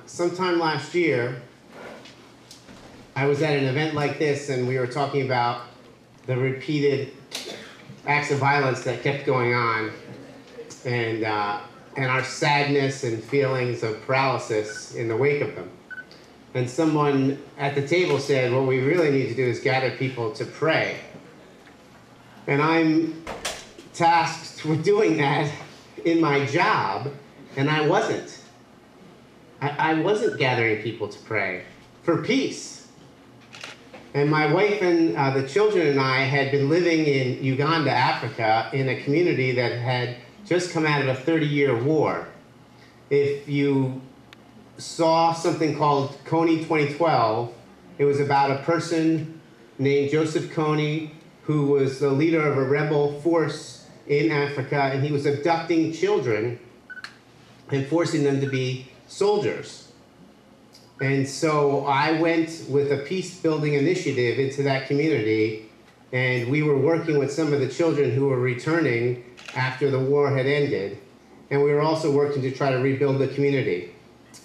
Sometime last year, I was at an event like this, and we were talking about the repeated acts of violence that kept going on, and our sadness and feelings of paralysis in the wake of them. And someone at the table said, what we really need to do is gather people to pray. And I'm tasked with doing that in my job, and I wasn't. I wasn't gathering people to pray for peace. And my wife and the children and I had been living in Uganda, Africa, in a community that had just come out of a 30-year war. If you saw something called Kony 2012, it was about a person named Joseph Kony, who was the leader of a rebel force in Africa, and he was abducting children and forcing them to be soldiers. And so I went with a peace-building initiative into that community, and we were working with some of the children who were returning after the war had ended, and we were also working to try to rebuild the community.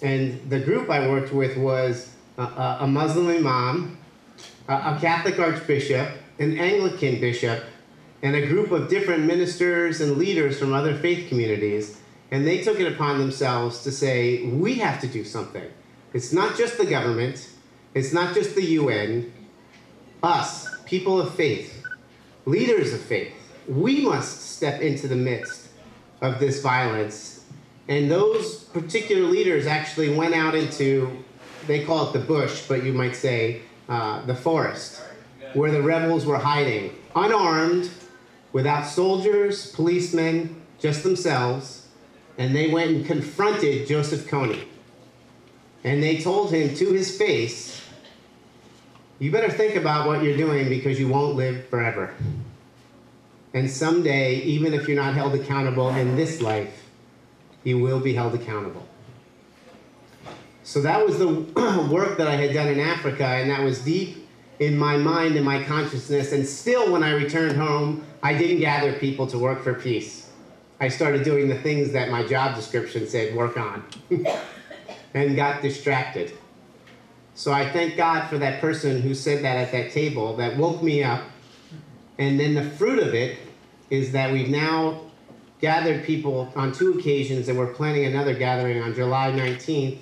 And the group I worked with was a Muslim imam, a Catholic archbishop, an Anglican bishop, and a group of different ministers and leaders from other faith communities. And they took it upon themselves to say, we have to do something. It's not just the government, it's not just the UN, us, people of faith, leaders of faith, we must step into the midst of this violence. And those particular leaders actually went out into, they call it the bush, but you might say the forest, where the rebels were hiding, unarmed, without soldiers, policemen, just themselves. And they went and confronted Joseph Kony. And they told him to his face, you better think about what you're doing because you won't live forever. And someday, even if you're not held accountable in this life, you will be held accountable. So that was the work that I had done in Africa, and that was deep in my mind and my consciousness. And still, when I returned home, I didn't gather people to work for peace. I started doing the things that my job description said work on and got distracted. So I thank God for that person who said that at that table, that woke me up. And then the fruit of it is that we've now gathered people on 2 occasions, and we're planning another gathering on July 19th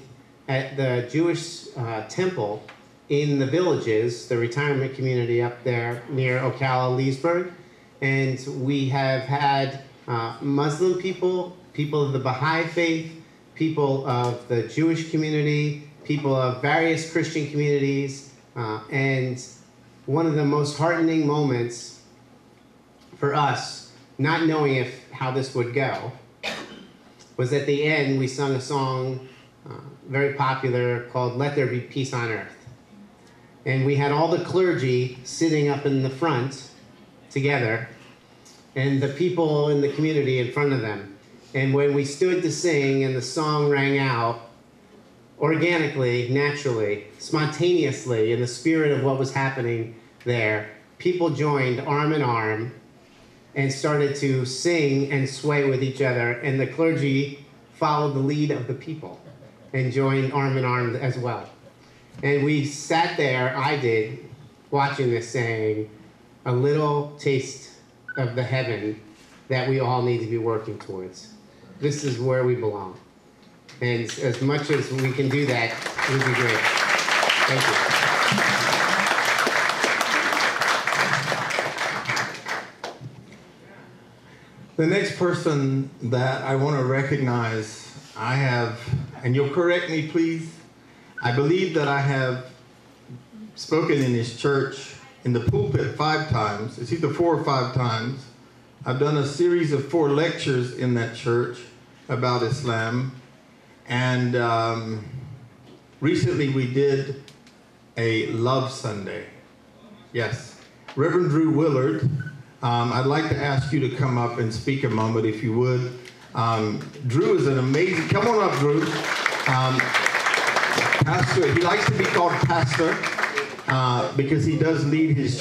at the Jewish temple in the Villages, the retirement community up there near Ocala, Leesburg. And we have had Muslim people, people of the Baha'i faith, people of the Jewish community, people of various Christian communities, and one of the most heartening moments for us, not knowing how this would go, was at the end we sung a song very popular called Let There Be Peace on Earth. And we had all the clergy sitting up in the front together, and the people in the community in front of them. And when we stood to sing and the song rang out, organically, naturally, spontaneously, in the spirit of what was happening there, people joined arm in arm and started to sing and sway with each other, and the clergy followed the lead of the people and joined arm in arm as well. And we sat there, I did, watching this, saying, a little taste of the heaven that we all need to be working towards. This is where we belong. And as much as we can do that, it would be great. Thank you. The next person that I want to recognize, I have, and you'll correct me please, I believe that I have spoken in this church in the pulpit 5 times. It's either 4 or 5 times. I've done a series of 4 lectures in that church about Islam. And recently we did a Love Sunday. Yes. Reverend Drew Willard, I'd like to ask you to come up and speak a moment if you would. Drew is an amazing, come on up Drew. Pastor, he likes to be called pastor because he does lead his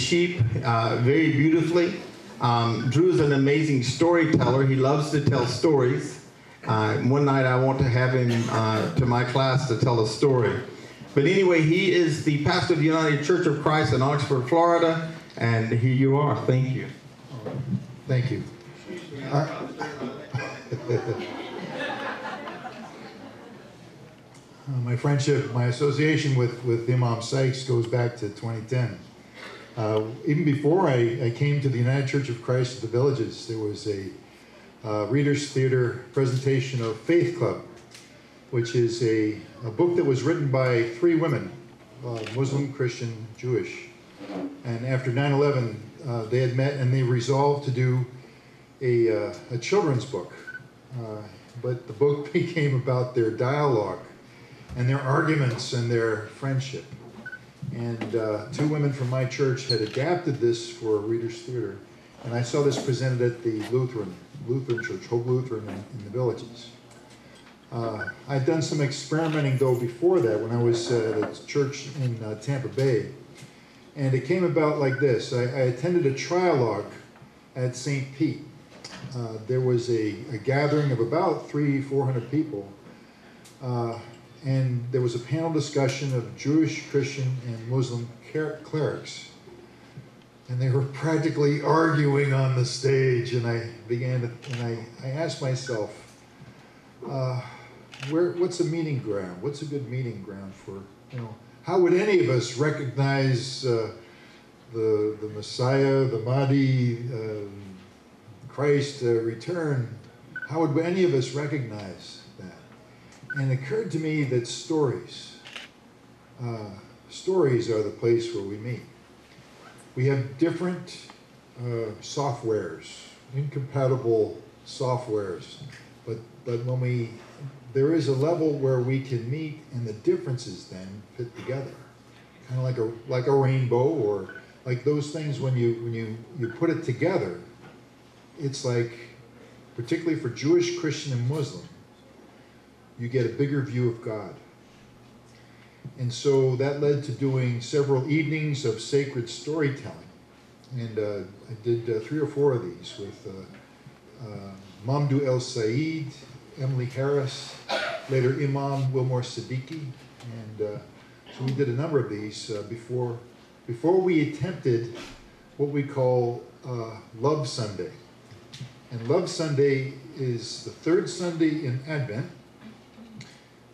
sheep very beautifully. Drew is an amazing storyteller. He loves to tell stories. One night I want to have him to my class to tell a story. But anyway, he is the pastor of the United Church of Christ in Oxford, Florida, and here you are. Thank you. Thank you. My friendship, my association with Imam Sykes goes back to 2010. Even before I came to the United Church of Christ at the Villages, there was a Reader's Theater presentation of Faith Club, which is a book that was written by 3 women, Muslim, Christian, Jewish. And after 9/11, they had met and they resolved to do a children's book. But the book became about their dialogue and their arguments and their friendship. And 2 women from my church had adapted this for a Reader's Theater. And I saw this presented at the Lutheran Church, Hope Lutheran in the Villages. I'd done some experimenting though before that when I was at a church in Tampa Bay. And it came about like this. I attended a trialogue at St. Pete. There was a gathering of about 300-400 people. And there was a panel discussion of Jewish, Christian, and Muslim clerics. And they were practically arguing on the stage. And I asked myself, what's a meeting ground? What's a good meeting ground for, how would any of us recognize the Messiah, the Mahdi, Christ return? How would any of us recognize that? And it occurred to me that stories are the place where we meet. We have different softwares, incompatible softwares, but when there is a level where we can meet and the differences then fit together, kind of like a rainbow, or like those things when you put it together, it's like, particularly for Jewish, Christian, and Muslim, you get a bigger view of God. And so that led to doing several evenings of sacred storytelling. And I did 3 or 4 of these with Mamdou El Said, Emily Harris, later Imam Wilmore Siddiqui. And so we did a number of these before we attempted what we call Love Sunday. And Love Sunday is the 3rd Sunday in Advent,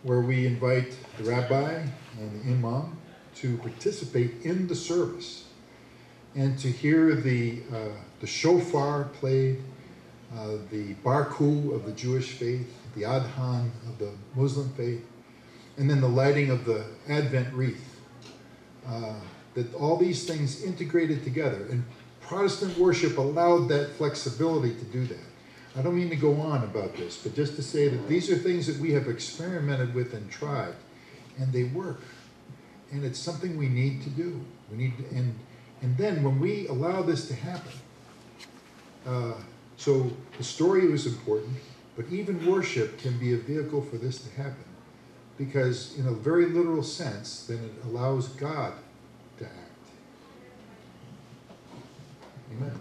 where we invite the rabbi and the imam to participate in the service and to hear the shofar played, the barku of the Jewish faith, the adhan of the Muslim faith, and then the lighting of the Advent wreath. That all these things integrated together, and Protestant worship allowed that flexibility to do that. I don't mean to go on about this, but just to say that these are things that we have experimented with and tried, and they work. And it's something we need to do. We need to, and then when we allow this to happen, so the story was important, but even worship can be a vehicle for this to happen, because in a very literal sense, then it allows God to act. Amen.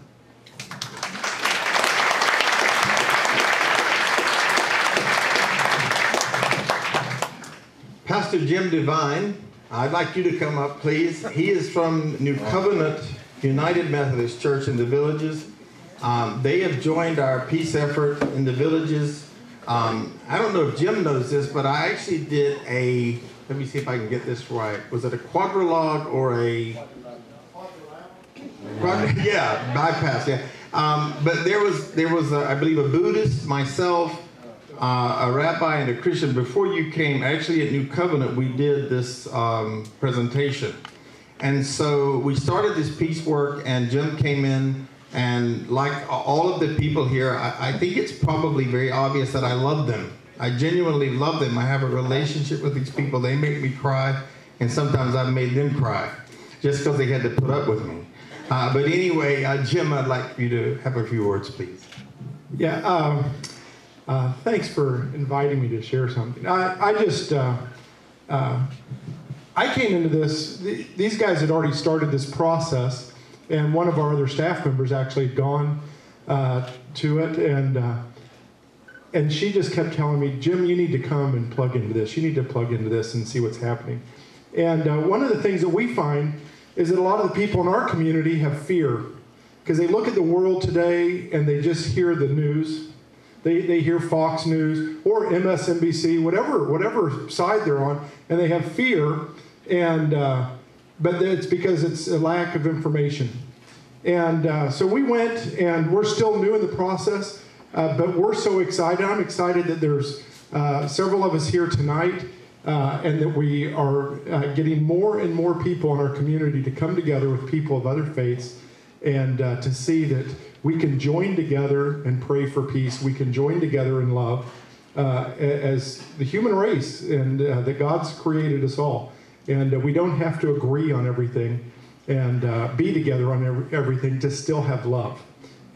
Pastor Jim Devine, I'd like you to come up, please. He is from New Covenant United Methodist Church in the Villages. They have joined our peace effort in the Villages. I don't know if Jim knows this, but I actually did let me see if I can get this right. Was it a quadrilogue or a... Yeah, bypass, yeah. But there was I believe, a Buddhist, myself, a rabbi, and a Christian. Before you came, actually at New Covenant, we did this presentation. And so we started this peace work, and Jim came in, and like all of the people here, I think it's probably very obvious that I love them. I genuinely love them. I have a relationship with these people. They make me cry, and sometimes I've made them cry, just because they had to put up with me. But anyway, Jim, I'd like you to have a few words, please. Yeah, thanks for inviting me to share something. I came into this, these guys had already started this process, and one of our other staff members actually had gone to it, and And she just kept telling me, Jim, you need to come and plug into this. You need to plug into this and see what's happening. And one of the things that we find is that a lot of the people in our community have fear because they look at the world today and they just hear the news. They hear Fox News or MSNBC, whatever side they're on, and they have fear. And but it's because it's a lack of information. And so we went, and we're still new in the process. But we're so excited. I'm excited that there's several of us here tonight and that we are getting more and more people in our community to come together with people of other faiths and to see that we can join together and pray for peace. We can join together in love as the human race, and that God's created us all. And we don't have to agree on everything and be together on everything to still have love.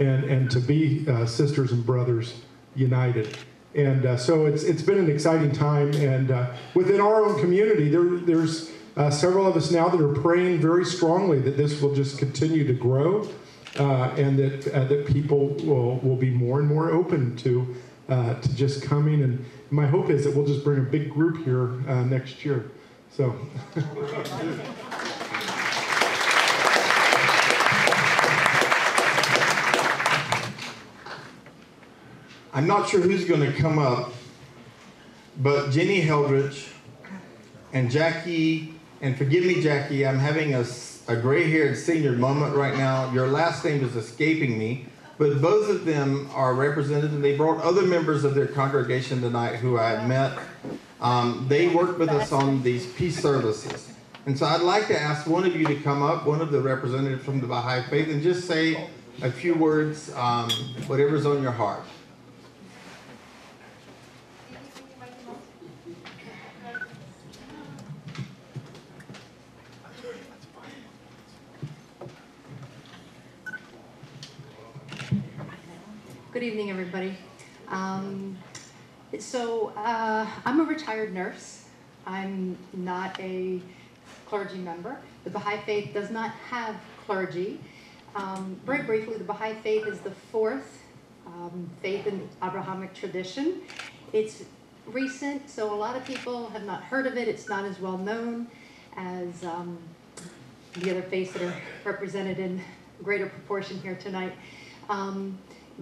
And to be sisters and brothers united. And so it's been an exciting time. And within our own community, there's several of us now that are praying very strongly that this will just continue to grow and that people will be more and more open to just coming. And my hope is that we'll just bring a big group here next year. So. I'm not sure who's going to come up, but Jenny Heldridge and Jackie, and forgive me, Jackie, I'm having a gray-haired senior moment right now. Your last name is escaping me, but both of them are represented, and they brought other members of their congregation tonight who I had met. They worked with us on these peace services. And so I'd like to ask one of you to come up, one of the representatives from the Baha'i Faith, and just say a few words, whatever's on your heart. Good evening, everybody. I'm a retired nurse. I'm not a clergy member. The Baha'i Faith does not have clergy. Very briefly, the Baha'i Faith is the fourth faith in the Abrahamic tradition. It's recent, so a lot of people have not heard of it. It's not as well known as the other faiths that are represented in greater proportion here tonight.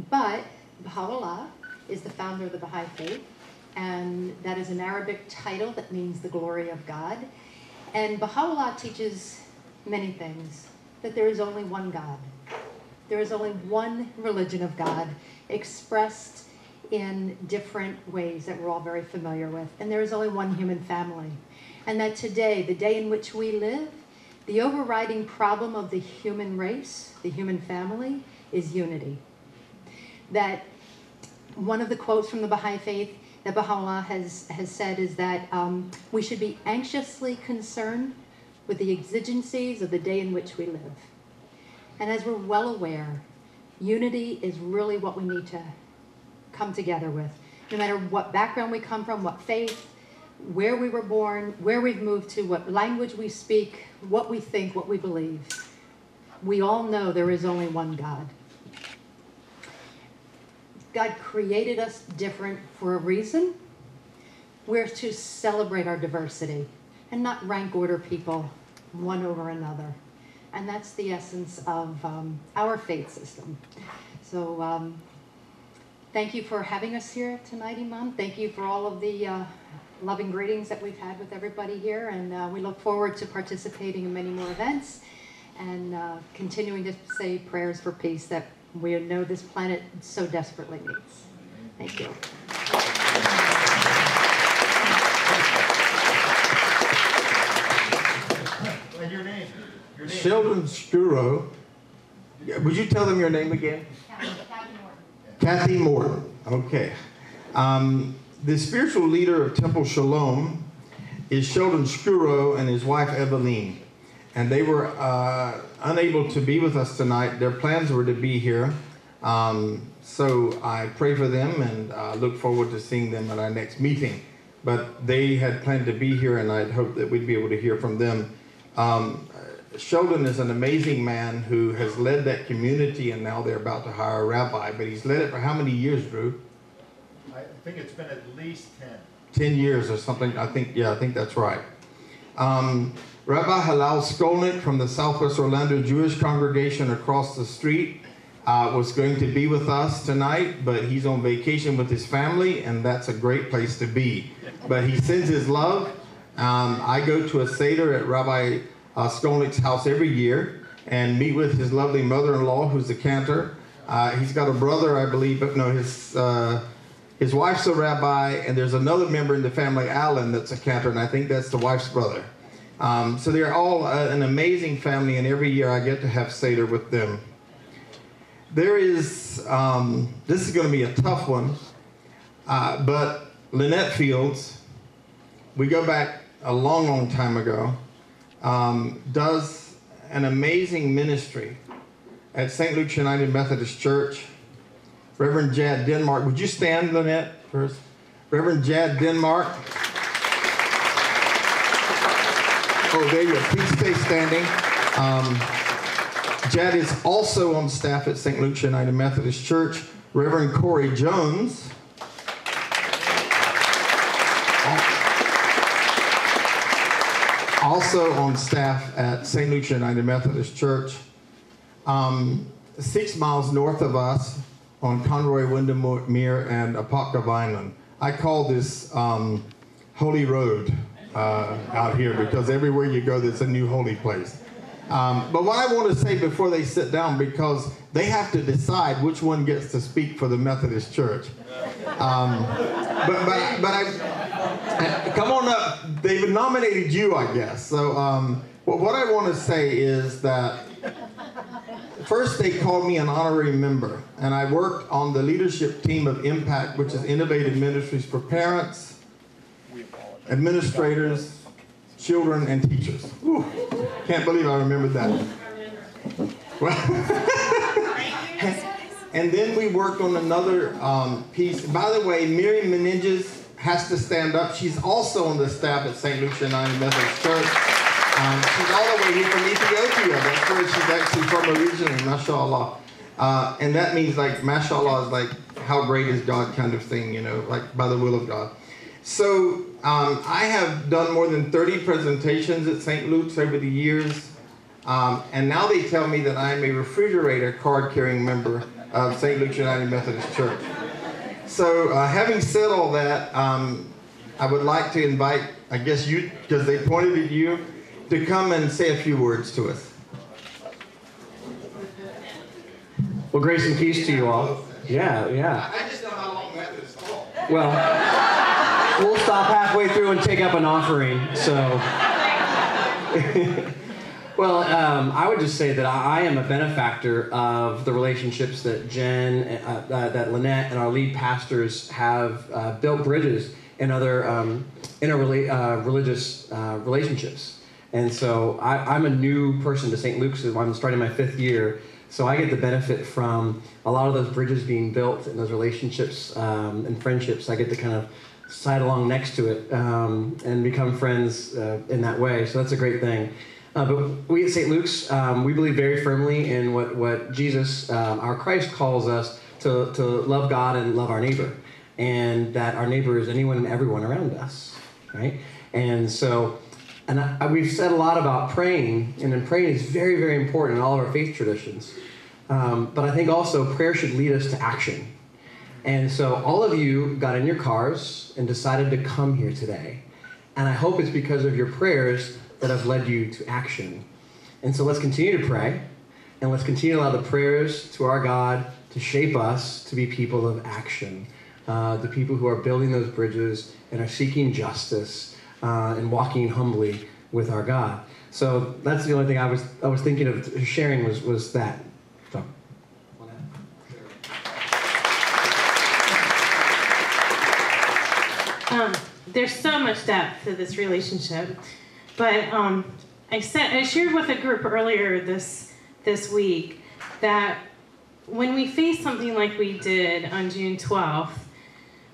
But Baha'u'llah is the founder of the Baha'i Faith, and that is an Arabic title that means the glory of God. And Baha'u'llah teaches many things, that there is only one God. There is only one religion of God, expressed in different ways that we're all very familiar with. And there is only one human family. And that today, the day in which we live, the overriding problem of the human race, the human family, is unity. That one of the quotes from the Baha'i Faith that Baha'u'llah has said is that we should be anxiously concerned with the exigencies of the day in which we live. And as we're well aware, unity is really what we need to come together with. No matter what background we come from, what faith, where we were born, where we've moved to, what language we speak, what we think, what we believe, we all know there is only one God. God created us different for a reason. We're to celebrate our diversity and not rank order people one over another. And that's the essence of our faith system. So thank you for having us here tonight, Imam. Thank you for all of the loving greetings that we've had with everybody here. And we look forward to participating in many more events and continuing to say prayers for peace that we know this planet so desperately needs. Thank you. And your name? Sheldon Scuro. Would you tell them your name again? Kathy Morton. Okay. The spiritual leader of Temple Shalom is Sheldon Scuro and his wife Eveline. And they were unable to be with us tonight. Their plans were to be here. So I pray for them and look forward to seeing them at our next meeting. But they had planned to be here, and I'd hope that we'd be able to hear from them. Sheldon is an amazing man who has led that community, and now they're about to hire a rabbi. But he's led it for how many years, Drew? I think it's been at least 10. 10 years or something. I think that's right. Rabbi Hillel Skolnick from the Southwest Orlando Jewish congregation across the street was going to be with us tonight, but he's on vacation with his family, and that's a great place to be. But he sends his love. I go to a Seder at Rabbi Skolnick's house every year and meet with his lovely mother-in-law, who's a cantor. He's got a brother, I believe, but no, his wife's a rabbi, and there's another member in the family, Alan, that's a cantor, and I think that's the wife's brother. So they're all an amazing family, and every year I get to have Seder with them. There is, this is going to be a tough one, but Lynette Fields, we go back a long, long time ago, does an amazing ministry at St. Luke's United Methodist Church. Reverend Jad Denmark, would you stand, Lynette, first? Reverend Jad Denmark. Oh, there you go. Please stay standing. Jad is also on staff at St. Luke's United Methodist Church. Reverend Corey Jones. Also on staff at St. Luke's United Methodist Church. 6 miles north of us on Conroy, Windermere, and Apopka Vineland. I call this Holy Road out here because everywhere you go, there's a new holy place. But what I want to say before they sit down, because they have to decide which one gets to speak for the Methodist Church. Come on up. They've nominated you, I guess. So what I want to say is that first they called me an honorary member, and I worked on the leadership team of Impact, which is Innovative Ministries for parents, administrators, children, and teachers. Whew. Can't believe I remembered that. And then we worked on another piece. By the way, Miriam Menendez has to stand up. She's also on the staff at St. Luke's United Methodist Church. She's all the way here from Ethiopia. That's where she's actually from originally, mashallah. And that means like, mashallah is like, how great is God kind of thing, you know, like by the will of God. So I have done more than 30 presentations at St. Luke's over the years. And now they tell me that I'm a refrigerator card-carrying member of St. Luke's United Methodist Church. So having said all that, I would like to invite, I guess you, because they pointed at you, to come and say a few words to us. Well, grace and peace to you all. Yeah. I just know how long Methodists talk. Well, we'll stop halfway through and take up an offering, so. Well, I would just say that I am a benefactor of the relationships that Jen, that Lynette, and our lead pastors have built bridges in other religious relationships. And so I'm a new person to St. Luke's. I'm starting my 5th year. So I get the benefit from a lot of those bridges being built and those relationships and friendships. I get to kind of side along next to it and become friends in that way. So that's a great thing. But we at St. Luke's, we believe very firmly in what Jesus, our Christ, calls us to love God and love our neighbor. And that our neighbor is anyone and everyone around us, right? And so, we've said a lot about praying, and then praying is very, very important in all of our faith traditions. But I think also prayer should lead us to action. And so all of you got in your cars and decided to come here today. And I hope it's because of your prayers that have led you to action. And so let's continue to pray, and let's continue to allow the prayers to our God to shape us to be people of action. The people who are building those bridges and are seeking justice and walking humbly with our God. So that's the only thing I was thinking of sharing was that. So. There's so much depth to this relationship, but I shared with a group earlier this week that when we face something like we did on June 12th,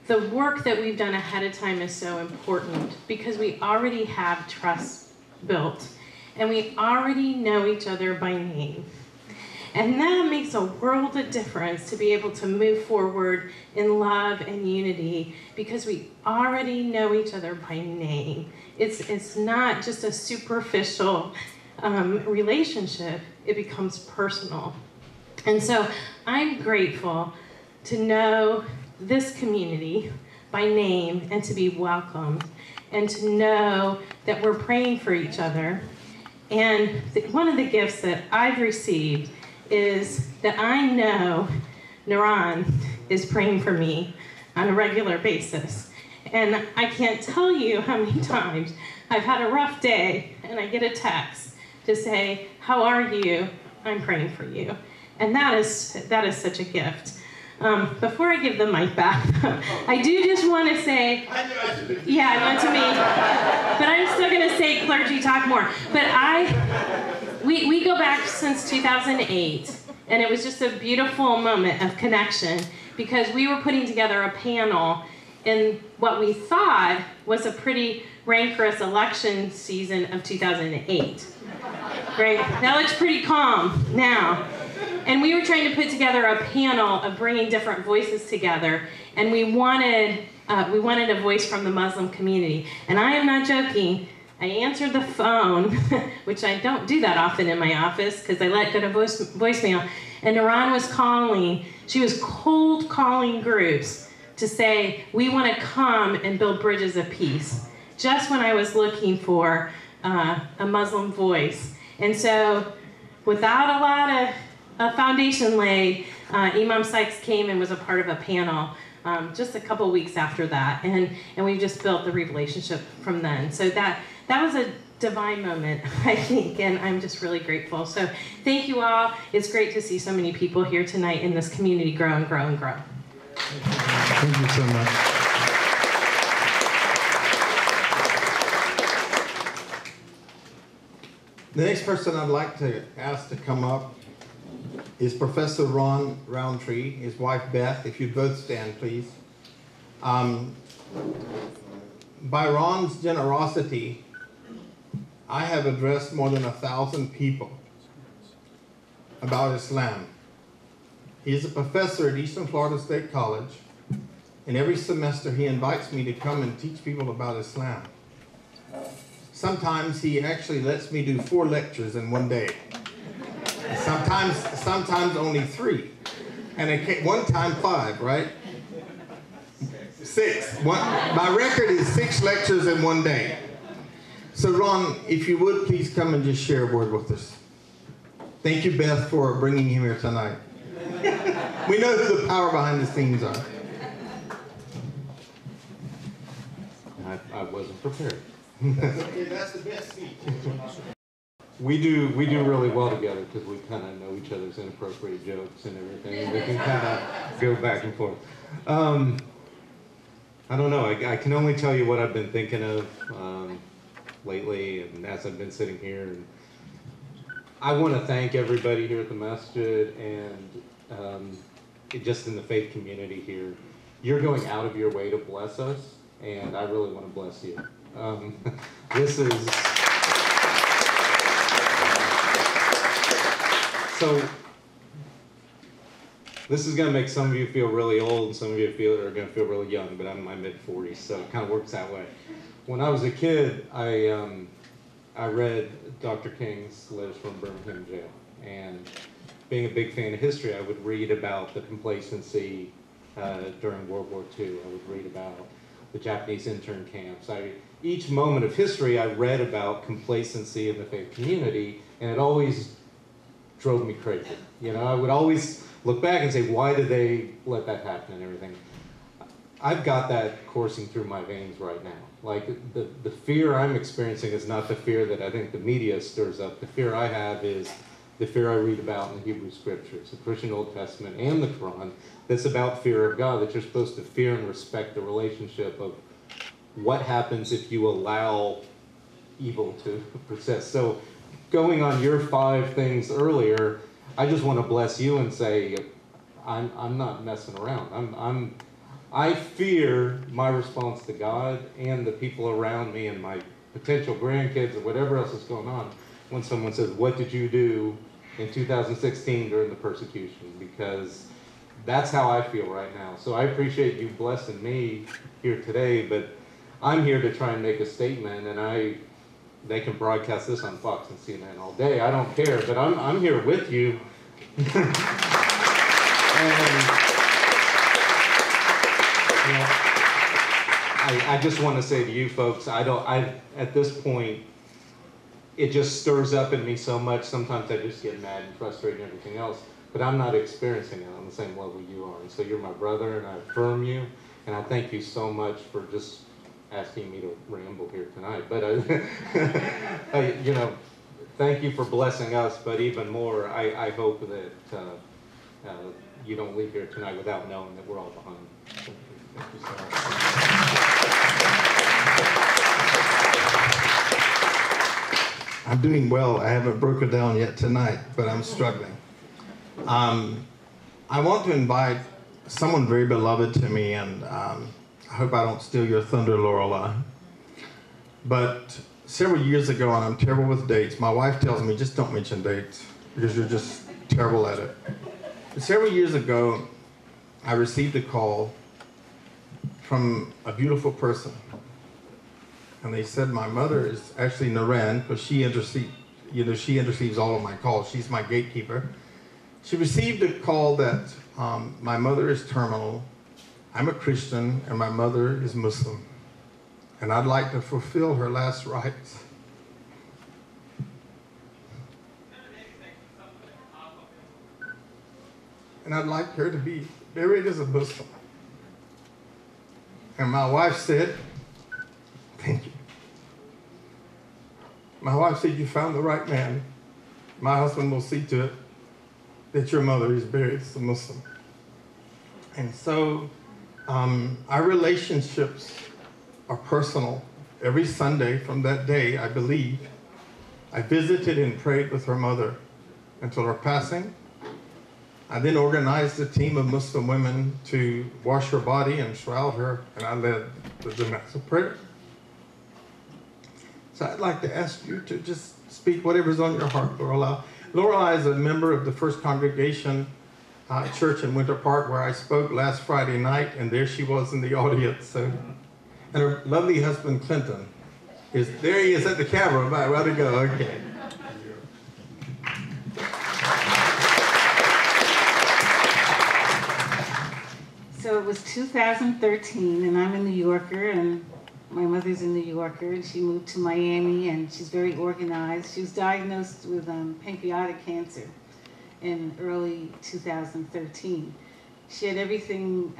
the work that we've done ahead of time is so important because we already have trust built and we already know each other by name. And that makes a world of difference to be able to move forward in love and unity because we already know each other by name. It's not just a superficial relationship, it becomes personal. And so I'm grateful to know this community by name and to be welcomed and to know that we're praying for each other. And one of the gifts that I've received is that I know Naran is praying for me on a regular basis. And I can't tell you how many times I've had a rough day and I get a text to say, "How are you? I'm praying for you." And that is such a gift. Before I give the mic back, I do just want to say, yeah, not to me, but I'm still going to say clergy talk more. But we go back since 2008, and it was just a beautiful moment of connection because we were putting together a panel in what we thought was a pretty rancorous election season of 2008. Right? That looks pretty calm now. And we were trying to put together a panel of bringing different voices together, and we wanted a voice from the Muslim community. And I am not joking. I answered the phone, which I don't do that often in my office because I let go to voicemail. And Naran was calling. She was cold calling groups to say, "We want to come and build bridges of peace." Just when I was looking for a Muslim voice. And so, without a lot of foundation laid, Imam Sykes came and was a part of a panel just a couple weeks after that, and we've just built the relationship from then. So that was a divine moment, I think, and I'm just really grateful. So thank you all. It's great to see so many people here tonight in this community grow and grow and grow. Thank you so much. The next person I'd like to ask to come up is Professor Ron Roundtree, his wife Beth. If you'd both stand, please. By Ron's generosity, I have addressed more than 1,000 people about Islam. He is a professor at Eastern Florida State College, and every semester he invites me to come and teach people about Islam. Sometimes he actually lets me do 4 lectures in one day. Sometimes only 3. And one time 5, right? 6. My record is 6 lectures in one day. So Ron, if you would please come and just share a word with us. Thank you, Beth, for bringing him here tonight. We know who the power behind the scenes are. I wasn't prepared. That's the best speech. We do really well together because we kind of know each other's inappropriate jokes and everything. We can kind of go back and forth. I don't know. I can only tell you what I've been thinking of lately, and as I've been sitting here. And I want to thank everybody here at the masjid and just in the faith community here. You're going out of your way to bless us, and I really want to bless you. This is so. This is going to make some of you feel really old, and some of you are going to feel really young. But I'm in my mid-40s, so it kind of works that way. When I was a kid, I read Dr. King's Letters from Birmingham Jail, and being a big fan of history, I would read about the complacency during World War II. I would read about the Japanese intern camps. Each moment of history, I read about complacency in the faith community, and it always drove me crazy. You know, I would always look back and say, why did they let that happen and everything? I've got that coursing through my veins right now. Like, the fear I'm experiencing is not the fear that I think the media stirs up. The fear I have is the fear I read about in the Hebrew Scriptures, the Christian Old Testament and the Quran, that's about fear of God, that you're supposed to fear and respect the relationship of what happens if you allow evil to persist. So going on your 5 things earlier, I just want to bless you and say, I'm not messing around. I fear my response to God and the people around me and my potential grandkids or whatever else is going on when someone says, what did you do in 2016 during the persecution, because that's how I feel right now. So I appreciate you blessing me here today, but I'm here to try and make a statement, and they can broadcast this on Fox and CNN all day. I don't care, but I'm here with you. And I just want to say to you folks, at this point, it just stirs up in me so much. Sometimes I just get mad and frustrated and everything else, but I'm not experiencing it on the same level you are. And so you're my brother, and I affirm you, and I thank you so much for just asking me to ramble here tonight. But thank you for blessing us, but even more, I hope that you don't leave here tonight without knowing that we're all behind you. Thank you so much. I'm doing well. I haven't broken down yet tonight, but I'm struggling. I want to invite someone very beloved to me, and I hope I don't steal your thunder, Lorelei. But several years ago, and I'm terrible with dates, my wife tells me, just don't mention dates, because you're just terrible at it. But several years ago, I received a call from a beautiful person. And they said my mother is actually Naran, because she intercedes all of my calls. She's my gatekeeper. She received a call that my mother is terminal, I'm a Christian, and my mother is Muslim. And I'd like to fulfill her last rites. And I'd like her to be buried as a Muslim. And my wife said, thank you. My wife said, you found the right man. My husband will see to it that your mother is buried as a Muslim. And so our relationships are personal. Every Sunday from that day, I believe, I visited and prayed with her mother until her passing. I then organized a team of Muslim women to wash her body and shroud her, and I led the janazah prayer. So I'd like to ask you to just speak whatever's on your heart, Lorelei. Lorelei is a member of the First Congregation Church in Winter Park, where I spoke last Friday night, and there she was in the audience. So, and her lovely husband, Clinton, there he is at the camera. Where'd he go? Okay. So it was 2013, and I'm a New Yorker, and my mother's a New Yorker, and she moved to Miami, and she's very organized. She was diagnosed with pancreatic cancer in early 2013. She had everything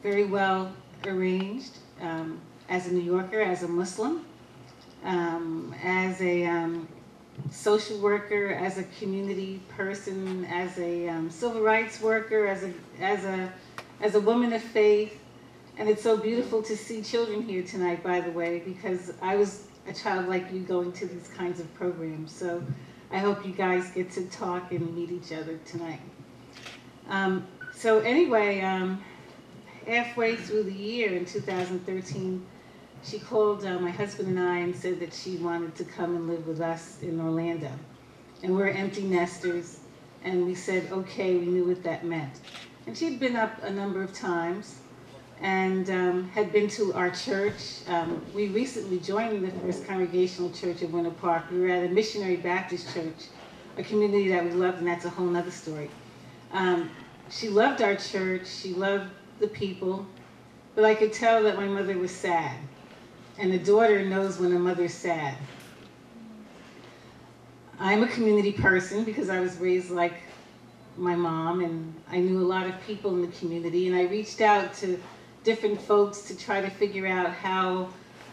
very well arranged as a New Yorker, as a Muslim, as a social worker, as a community person, as a civil rights worker, as a woman of faith. And it's so beautiful to see children here tonight, by the way, because I was a child like you going to these kinds of programs. So I hope you guys get to talk and meet each other tonight. So anyway, halfway through the year in 2013, she called my husband and I and said that she wanted to come and live with us in Orlando. And we're empty nesters, and we said, okay, we knew what that meant. And she'd been up a number of times and had been to our church. We recently joined the First Congregational Church of Winter Park. We were at a missionary Baptist church, a community that we loved, and that's a whole nother story. She loved our church, she loved the people, but I could tell that my mother was sad. And a daughter knows when a mother's sad. I'm a community person because I was raised like my mom, and I knew a lot of people in the community, and I reached out to different folks to try to figure out how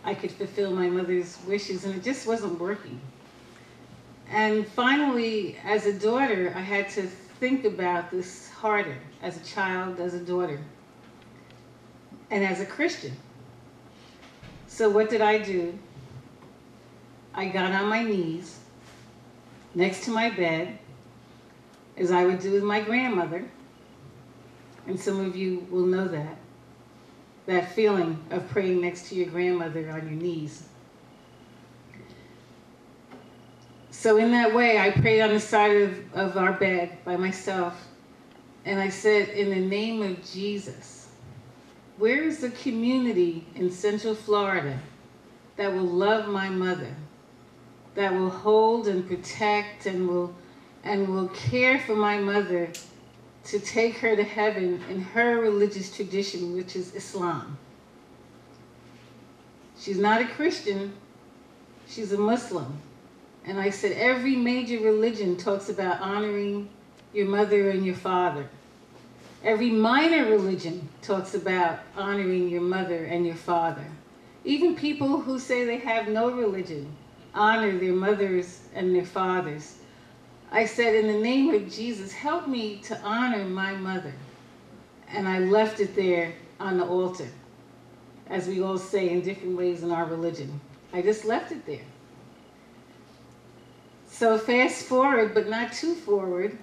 I could fulfill my mother's wishes, and it just wasn't working. And finally, as a daughter, I had to think about this harder, as a child, as a daughter, and as a Christian. So what did I do? I got on my knees next to my bed, as I would do with my grandmother, and some of you will know that feeling of praying next to your grandmother on your knees. So in that way, I prayed on the side of our bed by myself. And I said, in the name of Jesus, where is the community in Central Florida that will love my mother, that will hold and protect and will care for my mother to take her to heaven in her religious tradition, which is Islam. She's not a Christian, she's a Muslim. And I said, every major religion talks about honoring your mother and your father. Every minor religion talks about honoring your mother and your father. Even people who say they have no religion honor their mothers and their fathers. I said, in the name of Jesus, help me to honor my mother. And I left it there on the altar, as we all say in different ways in our religion. I just left it there. So fast forward, but not too forward,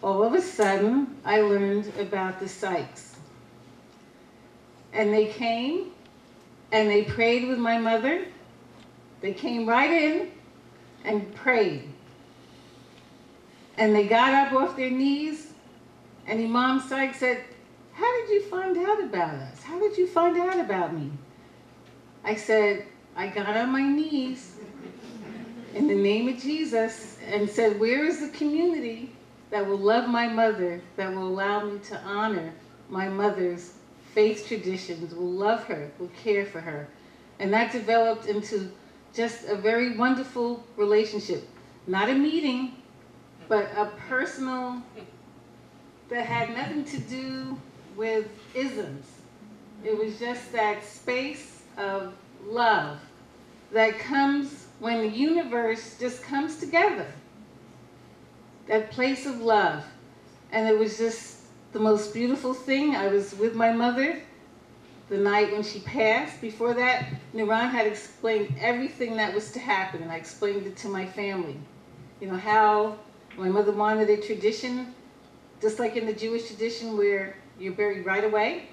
all of a sudden, I learned about the Sykes. And they came, and they prayed with my mother. They came right in and prayed. And they got up off their knees, and Imam Sykes said, how did you find out about us? How did you find out about me? I said, I got on my knees in the name of Jesus and said, where is the community that will love my mother, that will allow me to honor my mother's faith traditions, will love her, will care for her? And that developed into just a very wonderful relationship. Not a meeting, but a personal, that had nothing to do with isms. It was just that space of love that comes when the universe just comes together. That place of love. And it was just the most beautiful thing. I was with my mother the night when she passed. Before that, Niran had explained everything that was to happen, and I explained it to my family. You know, how my mother wanted a tradition, just like in the Jewish tradition where you're buried right away,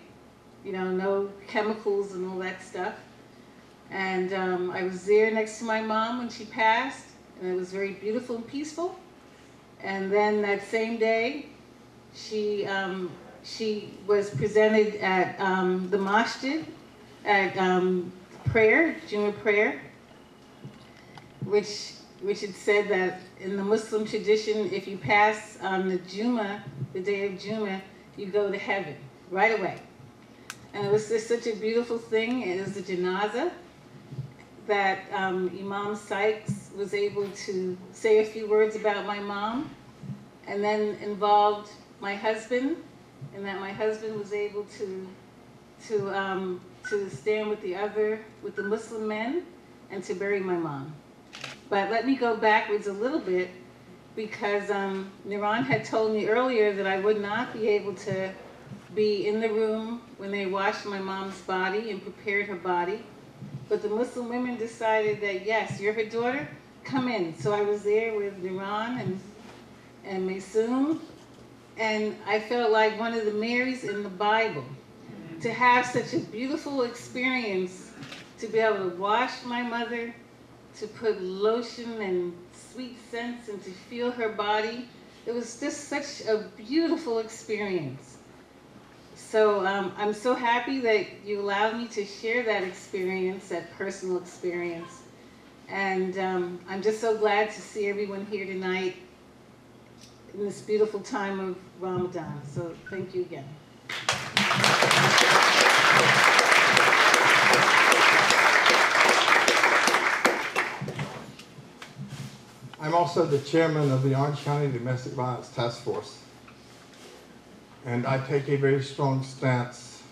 you know, no chemicals and all that stuff. And I was there next to my mom when she passed, and it was very beautiful and peaceful. And then that same day, she was presented at the masjid at prayer, Jumu'ah prayer, which had said that in the Muslim tradition, if you pass on the Jumu'ah, the day of Jumu'ah, you go to heaven right away. And it was just such a beautiful thing. It was the janazah that Imam Sykes was able to say a few words about my mom, and then involved my husband, and that my husband was able to stand with the Muslim men and to bury my mom. But let me go backwards a little bit, because Niran had told me earlier that I would not be able to be in the room when they washed my mom's body and prepared her body. But the Muslim women decided that, yes, you're her daughter, come in. So I was there with Niran and Maysoon, and I felt like one of the Marys in the Bible, to have such a beautiful experience, to be able to wash my mother, to put lotion and sweet scents and to feel her body. It was just such a beautiful experience. So I'm so happy that you allowed me to share that experience, that personal experience. And I'm just so glad to see everyone here tonight in this beautiful time of Ramadan. So thank you again. I'm also the chairman of the Orange County Domestic Violence Task Force. And I take a very strong stance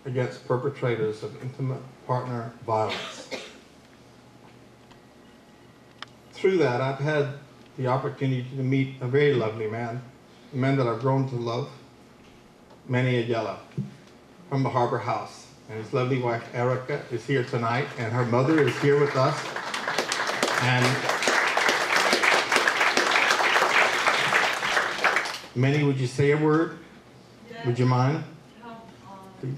against perpetrators of intimate partner violence. Through that, I've had the opportunity to meet a very lovely man, a man that I've grown to love, Manny Ayala, from the Harbor House. And his lovely wife, Erica, is here tonight, and her mother is here with us. And Manny, would you say a word? Would you mind? Please.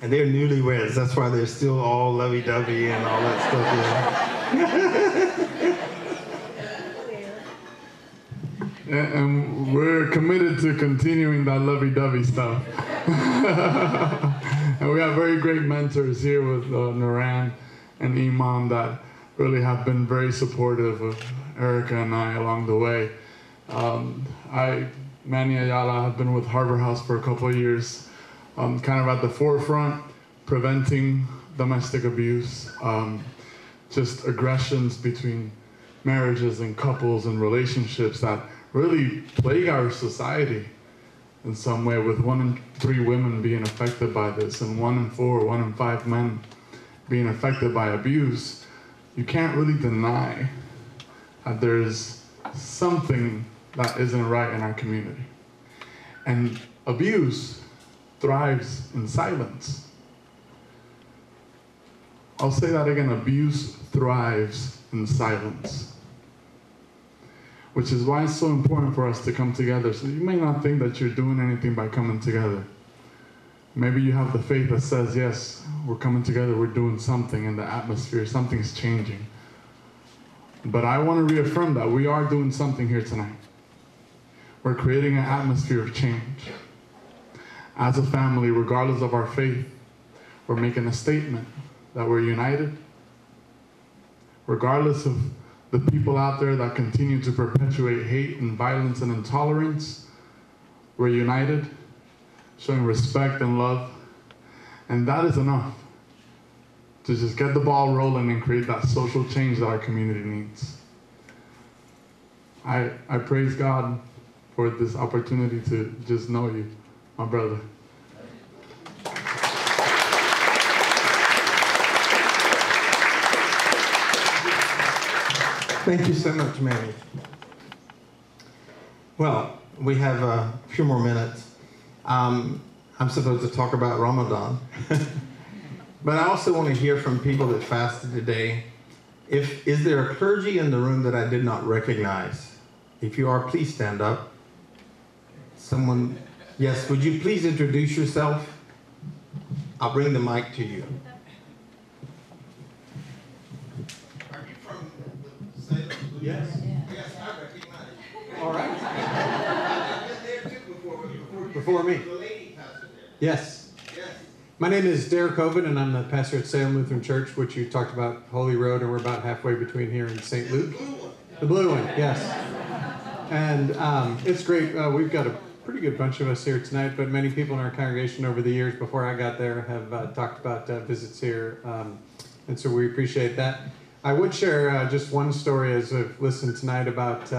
And they're newlyweds. That's why they're still all lovey-dovey and all that stuff. Yeah. And we're committed to continuing that lovey-dovey stuff. And we have very great mentors here with Naran and Imam that really have been very supportive of Erica and I along the way. Manny Ayala, have been with Harbor House for a couple of years, kind of at the forefront, preventing domestic abuse, just aggressions between marriages and couples and relationships that really plague our society in some way, with 1 in 3 women being affected by this and 1 in 4, 1 in 5 men being affected by abuse. You can't really deny that there's something that isn't right in our community. And abuse thrives in silence. I'll say that again, abuse thrives in silence. Which is why it's so important for us to come together. So you may not think that you're doing anything by coming together. Maybe you have the faith that says, yes, we're coming together, we're doing something in the atmosphere, something's changing. But I want to reaffirm that we are doing something here tonight. We're creating an atmosphere of change. As a family, regardless of our faith, we're making a statement that we're united. Regardless of the people out there that continue to perpetuate hate and violence and intolerance, we're united, showing respect and love. And that is enough to just get the ball rolling and create that social change that our community needs. I praise God for this opportunity to just know you, my brother. Thank you so much, Manny. Well, we have a few more minutes. I'm supposed to talk about Ramadan. But I also want to hear from people that fasted today. Is there a clergy in the room that I did not recognize? If you are, please stand up. Someone, yes, would you please introduce yourself? I'll bring the mic to you. Are you from the Salem? Yes. Yes, I recognize you. All right. I've been there too Before me. The lady pastor there. Yes. Yes. My name is Derek Hovind, and I'm the pastor at Salem Lutheran Church, which you talked about, Holy Road, and we're about halfway between here and St. Luke. The blue one. The blue one, yes. And it's great. We've got a pretty good bunch of us here tonight, but many people in our congregation over the years before I got there have talked about visits here, and so we appreciate that. I would share just one story as I've listened tonight about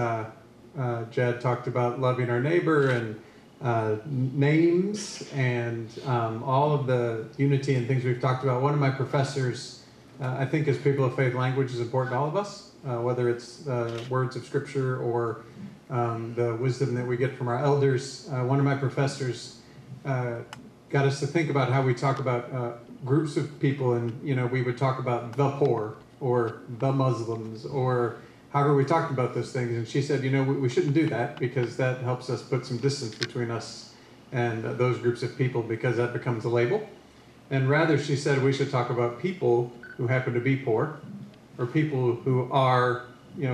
Jed talked about loving our neighbor and names and all of the unity and things we've talked about. One of my professors, I think as people of faith, language is important to all of us, whether it's words of scripture or the wisdom that we get from our elders. One of my professors got us to think about how we talk about groups of people, and we would talk about the poor or the Muslims or however we talked about those things. And she said, we shouldn't do that because that helps us put some distance between us and those groups of people because that becomes a label. And rather, she said, we should talk about people who happen to be poor or people who are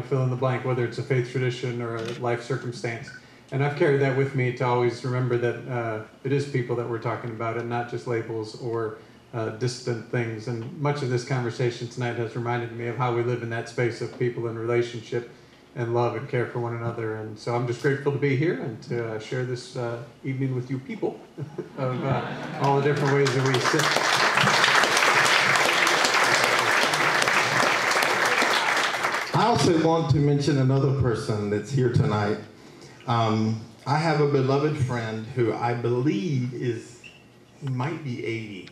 fill in the blank, whether it's a faith tradition or a life circumstance. And I've carried that with me to always remember that it is people that we're talking about and not just labels or distant things. And much of this conversation tonight has reminded me of how we live in that space of people in relationship and love and care for one another. And so I'm just grateful to be here and to share this evening with you people of all the different ways that we sit. I also want to mention another person that's here tonight. I have a beloved friend who I believe he might be 80.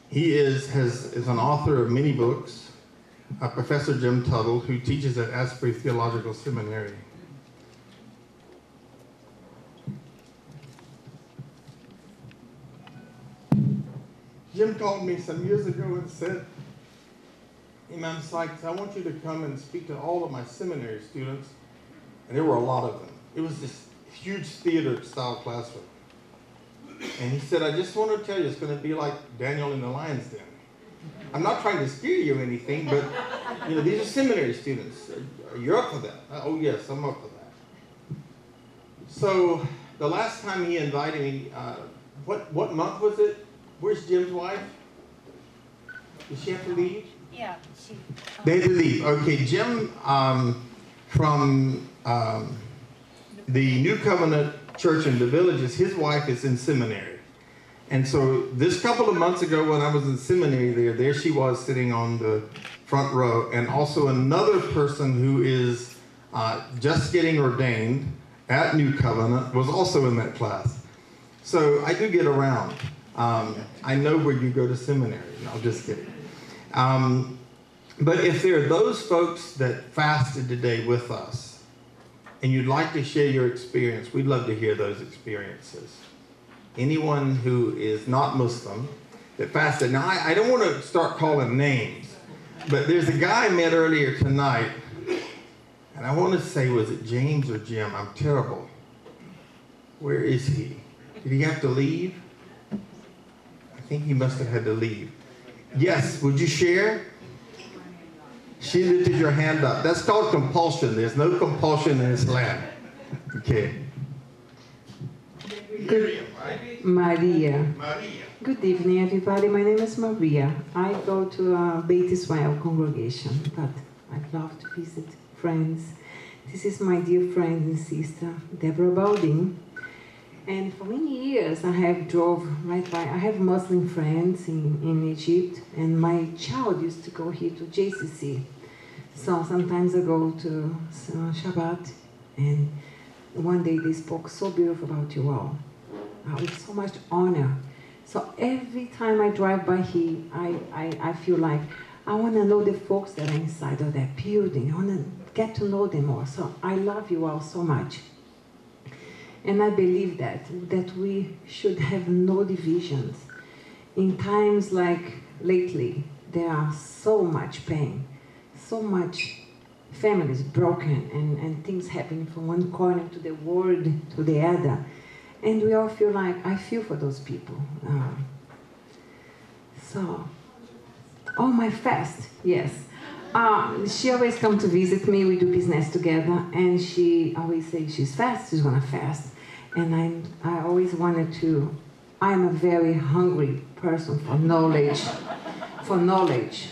He is an author of many books, Professor Jim Tuttle, who teaches at Asbury Theological Seminary. Jim called me some years ago and said, Imam Sykes, I want you to come and speak to all of my seminary students. And there were a lot of them. It was this huge theater-style classroom. And he said, I just want to tell you, it's going to be like Daniel in the lion's den. I'm not trying to scare you or anything, but these are seminary students. You're up for that. Oh yes, I'm up for that. So the last time he invited me, what month was it? Where's Jim's wife? Did she have to leave? Yeah. They had to leave. Okay, Jim from the New Covenant Church in the Villages, his wife is in seminary. And so this couple of months ago when I was in seminary there she was sitting on the front row, and also another person who is just getting ordained at New Covenant was also in that class. So I do get around. I know where you go to seminary. No, I'm just kidding. But if there are those folks that fasted today with us, and you'd like to share your experience, we'd love to hear those experiences. Anyone who is not Muslim that fasted. Now, I don't want to start calling names, but there's a guy I met earlier tonight, and I want to say, was it James or Jim? I'm terrible. Where is he? Did he have to leave? I think he must have had to leave. Yes, would you share? She lifted your hand up. That's called compulsion. There's no compulsion in Islam. Okay. Maria. Good evening, everybody. My name is Maria. I go to a Beit Israel congregation, but I love to visit friends. This is my dear friend and sister, Deborah Balding. And for many years, I have drove right by. I have Muslim friends in Egypt, and my child used to go here to JCC. So sometimes I go to Shabbat, and one day they spoke so beautiful about you all. With so much honor. So every time I drive by here, I feel like I want to know the folks that are inside of that building. I want to get to know them more. So I love you all so much. And I believe that we should have no divisions. In times like lately, there are so much pain, so much families broken, and things happening from one corner to the world to the other. And we all feel like, I feel for those people. My fast, yes. She always comes to visit me, we do business together, and she always says she's fast, she's gonna fast. And I always wanted to, I'm a very hungry person for knowledge, For knowledge,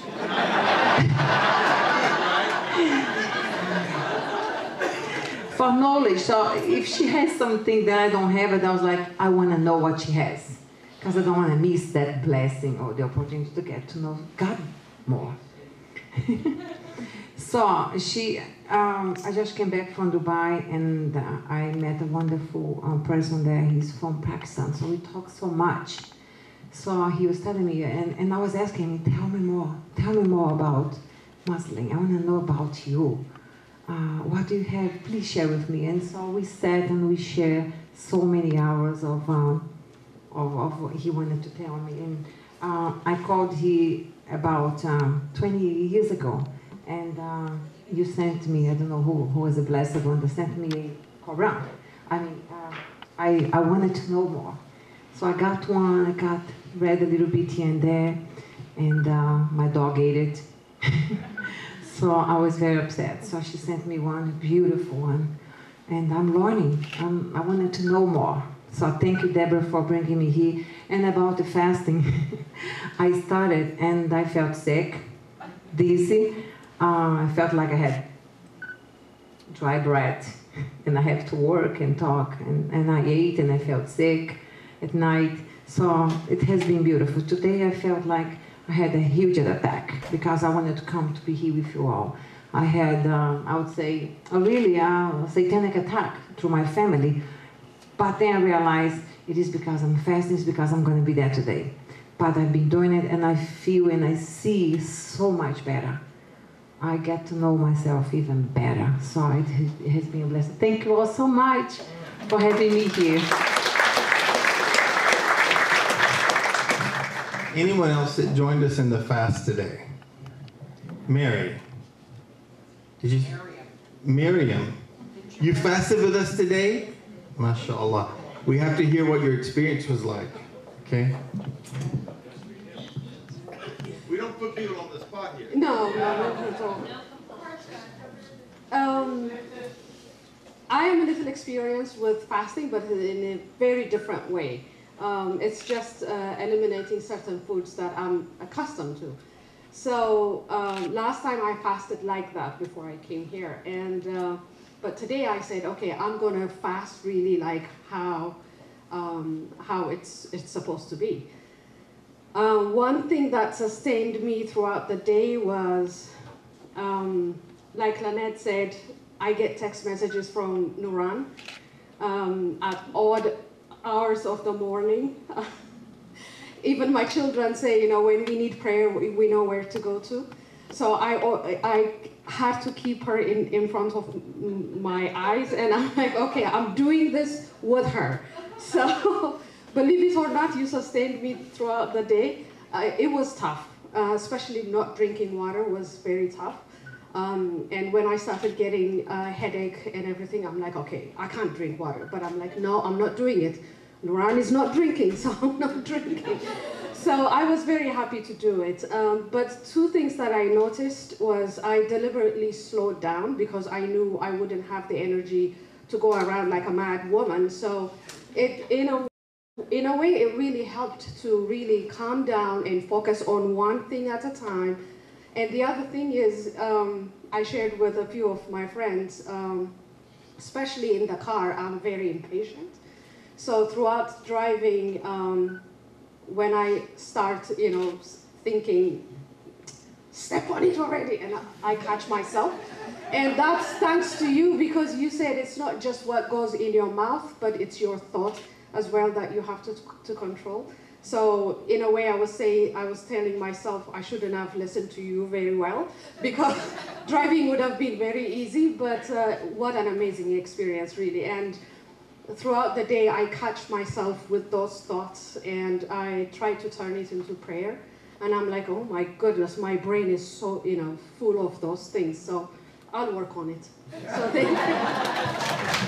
so if she has something that I don't have, I was like, I want to know what she has, because I don't want to miss that blessing or the opportunity to get to know God more. So I just came back from Dubai, and I met a wonderful person there. He's from Pakistan, so we talked so much. So he was telling me, and I was asking him, tell me more about Muslim. I want to know about you. What do you have? Please share with me. And so we sat and we shared so many hours of what he wanted to tell me. And I called he about 20 years ago, and you sent me, I don't know who was the blessed one that sent me a Quran. I wanted to know more. So I got one, read a little bit here and there, and my dog ate it. So I was very upset. So she sent me one, a beautiful one. And I'm learning. I wanted to know more. So thank you, Deborah, for bringing me here. And about the fasting, I started and I felt sick, dizzy. I felt like I had dry breath. And I have to work and talk. And I ate and I felt sick at night. So it has been beautiful. Today I felt like I had a huge attack because I wanted to come to be here with you all. I had, I would say, a really satanic attack through my family. But then I realized it is because I'm fasting, it's because I'm going to be there today. But I've been doing it, and I feel and I see so much better. I get to know myself even better. So it has been a blessing. Thank you all so much for having me here. Anyone else that joined us in the fast today? Mary. Did you? Miriam. You fasted with us today? MashaAllah. We have to hear what your experience was like, okay? We don't put people on the spot here. No, not at all. I am a little experienced with fasting, but in a very different way. It's just eliminating certain foods that I'm accustomed to. So last time I fasted like that before I came here, and but today I said, okay, I'm gonna fast really like how it's supposed to be. One thing that sustained me throughout the day was, like Lynette said, I get text messages from Nuran at odd hours of the morning. Even my children say, you know, when we need prayer, we know where to go to. So I had to keep her in front of my eyes, and I'm like, okay, I'm doing this with her. So believe it or not, you sustained me throughout the day. It was tough, especially not drinking water was very tough. And when I started getting a headache and everything, I'm like, okay, I can't drink water. But I'm like, no, I'm not doing it. Nuran is not drinking, so I'm not drinking. So I was very happy to do it. But two things that I noticed was I deliberately slowed down because I knew I wouldn't have the energy to go around like a mad woman. So in a way, it really helped to really calm down and focus on one thing at a time. And the other thing is, I shared with a few of my friends, especially in the car, I'm very impatient. So throughout driving, when I start, you know, thinking, step on it already, and I catch myself. And that's thanks to you, because you said it's not just what goes in your mouth, but it's your thought as well that you have to control. So in a way, I was telling myself I shouldn't have listened to you very well, because driving would have been very easy, but what an amazing experience, really. And throughout the day, I catch myself with those thoughts, and I try to turn it into prayer. And I'm like, oh my goodness, my brain is so, you know, full of those things. So I'll work on it. So thank you.